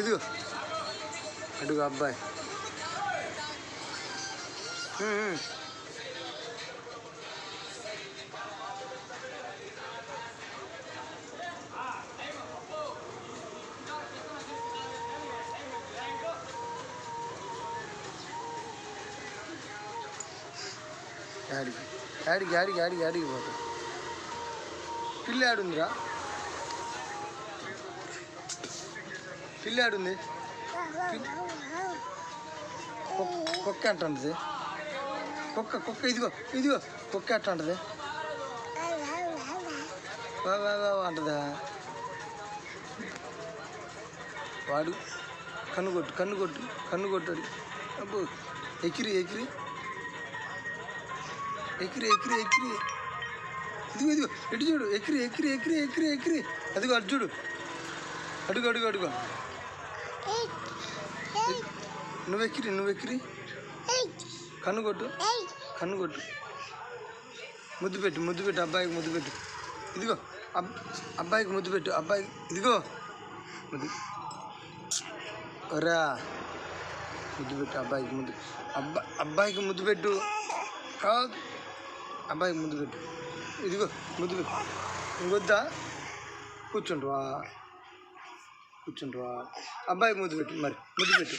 ఇదిగో అడుగు అబ్బాయి. యాడికి యాడికి యాడికి యాడికి యాడికి పోతా. పిల్లి ఆడుందిరా, పిల్లి ఆడుంది. కుక్క అంటుంది. కుక్క కుక్క ఇదిగో ఇదిగో కుక్క ఎట్ట అంటది అంటదా. వాడు కన్ను కొట్టు కన్ను కొట్టు కన్ను కొట్టాడు. అబ్బో ఎకిరి ఎకిరి ఎకిరి ఎకిరి ఎకిరి ఇదిగో ఇదిగో ఎటు చూడు ఎకిరి ఎకిరి ఎకిరి ఎకిరి ఎకిరి అదిగో అటు చూడు. అడుగు అడుగు అడుగు నువ్వు ఎక్కిరి కన్ను కొట్టు కన్ను కొట్టు. ముద్దు పెట్టు అబ్బాయికి ముద్దు పెట్టు. ఇదిగో అబ్బాయికి ముద్దు పెట్టు. అబ్బాయి ఇదిగో ముద్దు రా ముద్దు పెట్టు. అబ్బాయికి ముద్దు అబ్బాయికి ముద్దు పెట్టు. కాదు అబ్బాయికి ముద్దు పెట్టు. ఇదిగో ముద్దు పెట్టు. ఇంకొద్దా కూర్చుంటువా అబ్బాయికి ముద్దు పెట్టు. మరి ముద్దు పెట్టు.